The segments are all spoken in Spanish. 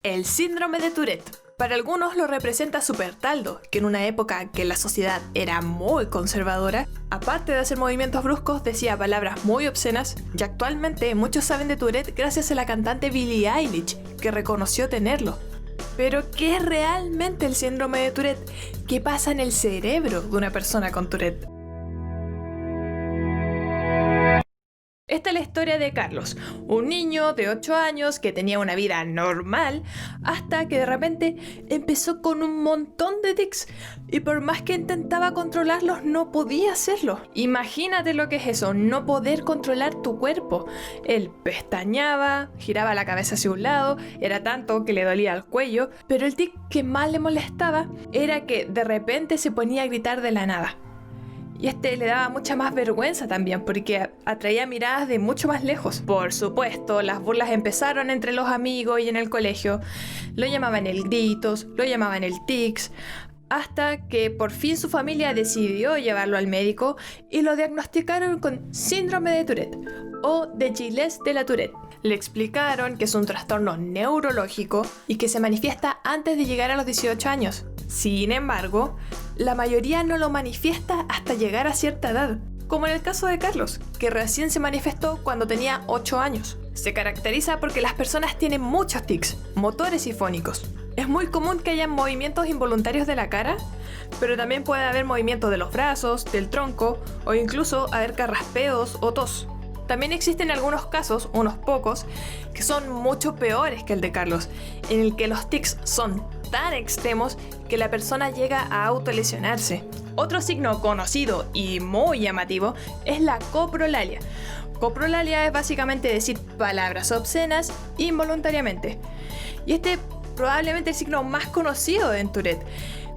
El síndrome de Tourette. Para algunos lo representa Supertaldo, que en una época que la sociedad era muy conservadora, aparte de hacer movimientos bruscos, decía palabras muy obscenas, y actualmente muchos saben de Tourette gracias a la cantante Billie Eilish, que reconoció tenerlo. Pero, ¿qué es realmente el síndrome de Tourette? ¿Qué pasa en el cerebro de una persona con Tourette? Esta es la historia de Carlos, un niño de 8 años que tenía una vida normal hasta que de repente empezó con un montón de tics y por más que intentaba controlarlos no podía hacerlo. Imagínate lo que es eso, no poder controlar tu cuerpo. Él pestañeaba, giraba la cabeza hacia un lado, era tanto que le dolía el cuello, pero el tic que más le molestaba era que de repente se ponía a gritar de la nada. Y le daba mucha más vergüenza también, porque atraía miradas de mucho más lejos. Por supuesto, las burlas empezaron entre los amigos y en el colegio. Lo llamaban el gritos, lo llamaban el tics, hasta que por fin su familia decidió llevarlo al médico y lo diagnosticaron con síndrome de Tourette o de Gilles de la Tourette. Le explicaron que es un trastorno neurológico y que se manifiesta antes de llegar a los 18 años. Sin embargo, la mayoría no lo manifiesta hasta llegar a cierta edad, como en el caso de Carlos, que recién se manifestó cuando tenía 8 años. Se caracteriza porque las personas tienen muchos tics, motores y fónicos. Es muy común que haya movimientos involuntarios de la cara, pero también puede haber movimientos de los brazos, del tronco o incluso haber carraspeos o tos. También existen algunos casos, unos pocos, que son mucho peores que el de Carlos, en el que los tics son tan extremos que la persona llega a autolesionarse. Otro signo conocido y muy llamativo es la coprolalia. Coprolalia es básicamente decir palabras obscenas involuntariamente. Y probablemente el signo más conocido en Tourette.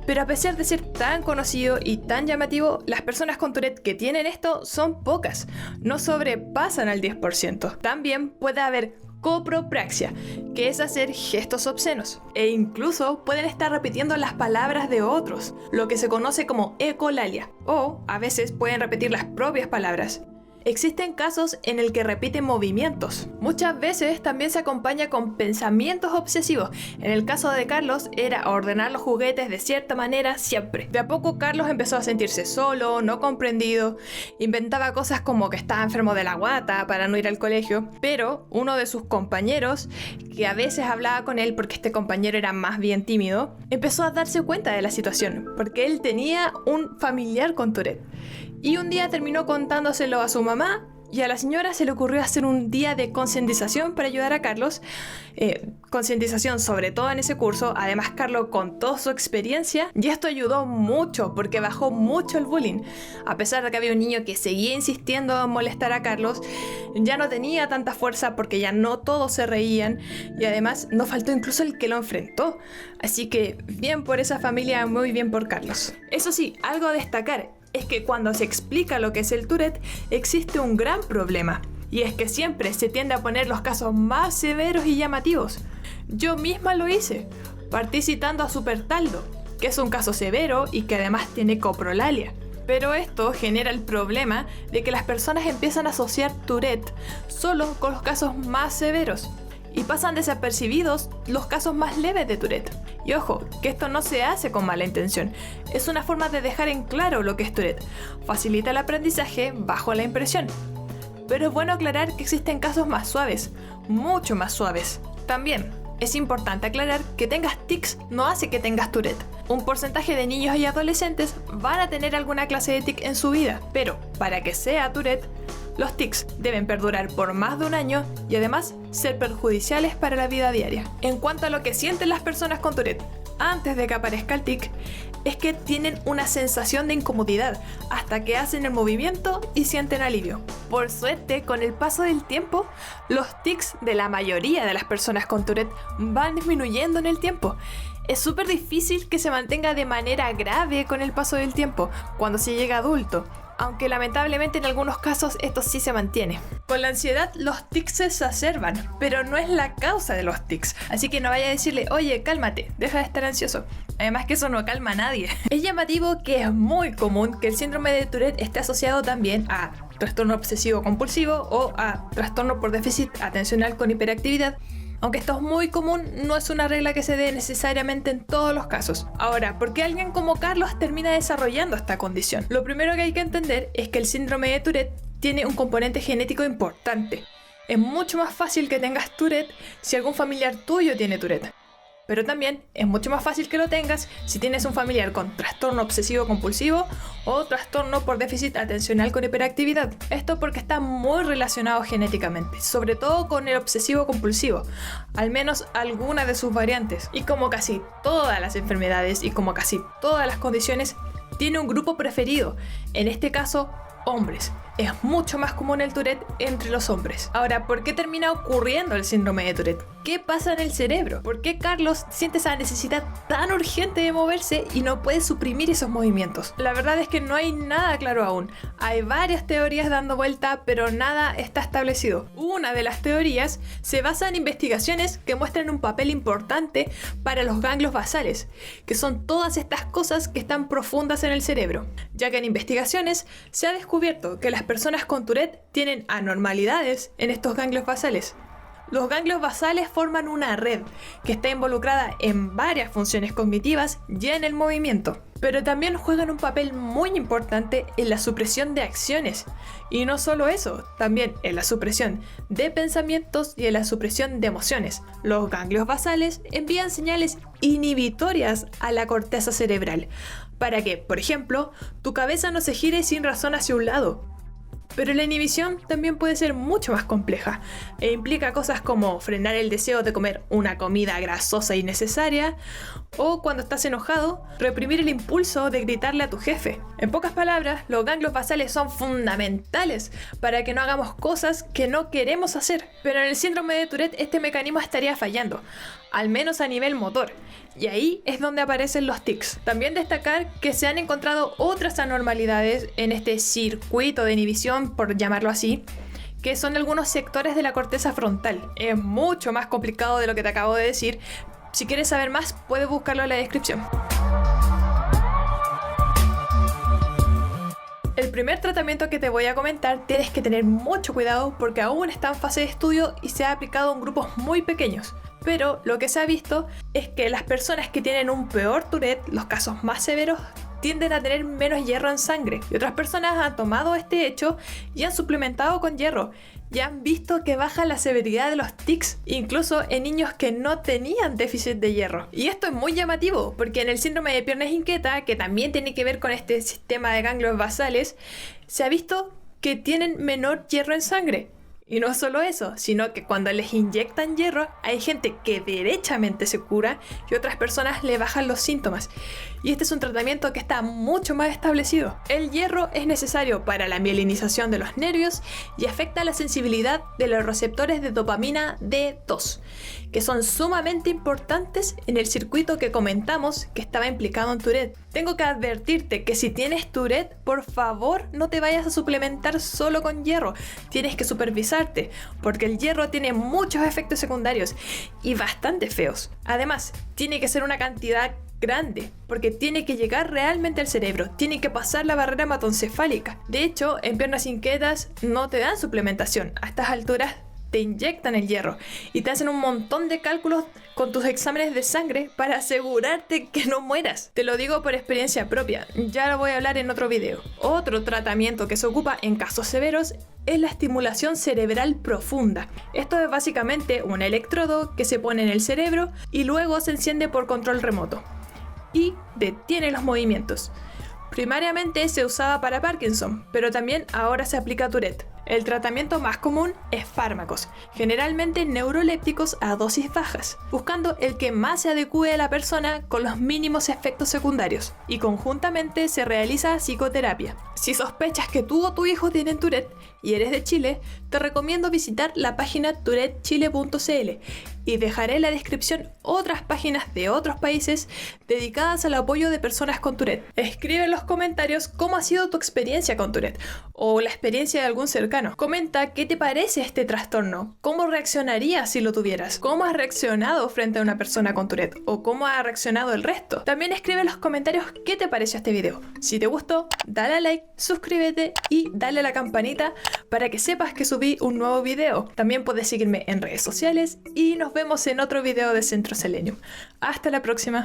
Pero a pesar de ser tan conocido y tan llamativo, las personas con Tourette que tienen esto son pocas, no sobrepasan al 10%. También puede haber copropraxia, que es hacer gestos obscenos, e incluso pueden estar repitiendo las palabras de otros, lo que se conoce como ecolalia, o a veces pueden repetir las propias palabras. Existen casos en el que repiten movimientos. Muchas veces también se acompaña con pensamientos obsesivos. En el caso de Carlos era ordenar los juguetes de cierta manera siempre. De a poco Carlos empezó a sentirse solo, no comprendido, inventaba cosas como que estaba enfermo de la guata para no ir al colegio, pero uno de sus compañeros, que a veces hablaba con él porque este compañero era más bien tímido, empezó a darse cuenta de la situación, porque él tenía un familiar con Tourette. Y un día terminó contándoselo a su mamá y a la señora se le ocurrió hacer un día de concientización para ayudar a Carlos. Concientización sobre todo en ese curso. Además, Carlos contó su experiencia y esto ayudó mucho porque bajó mucho el bullying. A pesar de que había un niño que seguía insistiendo en molestar a Carlos, ya no tenía tanta fuerza porque ya no todos se reían y además no faltó incluso el que lo enfrentó. Así que bien por esa familia, muy bien por Carlos. Eso sí, algo a destacar es que cuando se explica lo que es el Tourette, existe un gran problema. Y es que siempre se tiende a poner los casos más severos y llamativos. Yo misma lo hice. Partí citando a Supertaldo, que es un caso severo y que además tiene coprolalia. Pero esto genera el problema de que las personas empiezan a asociar Tourette solo con los casos más severos. Y pasan desapercibidos los casos más leves de Tourette. Y ojo, que esto no se hace con mala intención. Es una forma de dejar en claro lo que es Tourette. Facilita el aprendizaje bajo la impresión. Pero es bueno aclarar que existen casos más suaves, mucho más suaves. También es importante aclarar que tengas tics no hace que tengas Tourette. Un porcentaje de niños y adolescentes van a tener alguna clase de tic en su vida, pero para que sea Tourette, los tics deben perdurar por más de un año y además ser perjudiciales para la vida diaria. En cuanto a lo que sienten las personas con Tourette antes de que aparezca el tic, es que tienen una sensación de incomodidad hasta que hacen el movimiento y sienten alivio. Por suerte, con el paso del tiempo, los tics de la mayoría de las personas con Tourette van disminuyendo en el tiempo. Es súper difícil que se mantenga de manera grave con el paso del tiempo cuando se llega adulto, aunque lamentablemente en algunos casos esto sí se mantiene. Con la ansiedad los tics se exacerban, pero no es la causa de los tics, así que no vaya a decirle, oye, cálmate, deja de estar ansioso. Además que eso no calma a nadie. Es llamativo que es muy común que el síndrome de Tourette esté asociado también a trastorno obsesivo compulsivo o a trastorno por déficit atencional con hiperactividad, Aunque esto es muy común, no es una regla que se dé necesariamente en todos los casos. Ahora, ¿por qué alguien como Carlos termina desarrollando esta condición? Lo primero que hay que entender es que el síndrome de Tourette tiene un componente genético importante. Es mucho más fácil que tengas Tourette si algún familiar tuyo tiene Tourette. Pero también es mucho más fácil que lo tengas si tienes un familiar con trastorno obsesivo compulsivo o trastorno por déficit atencional con hiperactividad. Esto porque está muy relacionado genéticamente, sobre todo con el obsesivo compulsivo, al menos alguna de sus variantes. Y como casi todas las enfermedades y como casi todas las condiciones, tiene un grupo preferido, en este caso, hombres. Es mucho más común el Tourette entre los hombres. Ahora, ¿por qué termina ocurriendo el síndrome de Tourette? ¿Qué pasa en el cerebro? ¿Por qué Carlos siente esa necesidad tan urgente de moverse y no puede suprimir esos movimientos? La verdad es que no hay nada claro aún. Hay varias teorías dando vuelta, pero nada está establecido. Una de las teorías se basa en investigaciones que muestran un papel importante para los ganglios basales, que son todas estas cosas que están profundas en el cerebro, ya que en investigaciones se ha descubierto que las personas con Tourette tienen anormalidades en estos ganglios basales. Los ganglios basales forman una red que está involucrada en varias funciones cognitivas y en el movimiento, pero también juegan un papel muy importante en la supresión de acciones. Y no solo eso, también en la supresión de pensamientos y en la supresión de emociones. Los ganglios basales envían señales inhibitorias a la corteza cerebral para que, por ejemplo, tu cabeza no se gire sin razón hacia un lado. Pero la inhibición también puede ser mucho más compleja e implica cosas como frenar el deseo de comer una comida grasosa innecesaria o, cuando estás enojado, reprimir el impulso de gritarle a tu jefe. En pocas palabras, los ganglios basales son fundamentales para que no hagamos cosas que no queremos hacer. Pero en el síndrome de Tourette este mecanismo estaría fallando, al menos a nivel motor. Y ahí es donde aparecen los tics. También destacar que se han encontrado otras anormalidades en este circuito de inhibición, por llamarlo así, que son algunos sectores de la corteza frontal. Es mucho más complicado de lo que te acabo de decir. Si quieres saber más, puedes buscarlo en la descripción. El primer tratamiento que te voy a comentar tienes que tener mucho cuidado porque aún está en fase de estudio y se ha aplicado en grupos muy pequeños. Pero lo que se ha visto es que las personas que tienen un peor Tourette, los casos más severos, tienden a tener menos hierro en sangre. Y otras personas han tomado este hecho y han suplementado con hierro. Y han visto que baja la severidad de los tics, incluso en niños que no tenían déficit de hierro. Y esto es muy llamativo, porque en el síndrome de piernas inquieta, que también tiene que ver con este sistema de ganglios basales, se ha visto que tienen menor hierro en sangre. Y no solo eso, sino que cuando les inyectan hierro, hay gente que derechamente se cura y otras personas le bajan los síntomas. Y este es un tratamiento que está mucho más establecido. El hierro es necesario para la mielinización de los nervios y afecta la sensibilidad de los receptores de dopamina D2, que son sumamente importantes en el circuito que comentamos que estaba implicado en Tourette. Tengo que advertirte que si tienes Tourette, por favor no te vayas a suplementar solo con hierro. Tienes que supervisarte, porque el hierro tiene muchos efectos secundarios y bastante feos. Además, tiene que ser una cantidad grande, porque tiene que llegar realmente al cerebro, tiene que pasar la barrera hematoencefálica. De hecho, en piernas inquietas no te dan suplementación. A estas alturas te inyectan el hierro y te hacen un montón de cálculos con tus exámenes de sangre para asegurarte que no mueras. Te lo digo por experiencia propia, ya lo voy a hablar en otro video. Otro tratamiento que se ocupa en casos severos es la estimulación cerebral profunda. Esto es básicamente un electrodo que se pone en el cerebro y luego se enciende por control remoto y detiene los movimientos. Primariamente se usaba para Parkinson, pero también ahora se aplica a Tourette. El tratamiento más común es fármacos, generalmente neurolépticos a dosis bajas, buscando el que más se adecue a la persona con los mínimos efectos secundarios, y conjuntamente se realiza psicoterapia. Si sospechas que tú o tu hijo tienen Tourette y eres de Chile, te recomiendo visitar la página tourettechile.cl y dejaré en la descripción otras páginas de otros países dedicadas al apoyo de personas con Tourette. Escribe en los comentarios cómo ha sido tu experiencia con Tourette o la experiencia de algún cercano. Comenta qué te parece este trastorno, cómo reaccionarías si lo tuvieras, cómo has reaccionado frente a una persona con Tourette o cómo ha reaccionado el resto. También escribe en los comentarios qué te pareció este video. Si te gustó, dale a like. suscríbete y dale a la campanita para que sepas que subí un nuevo video. También puedes seguirme en redes sociales y nos vemos en otro video de Centro Selenium. Hasta la próxima.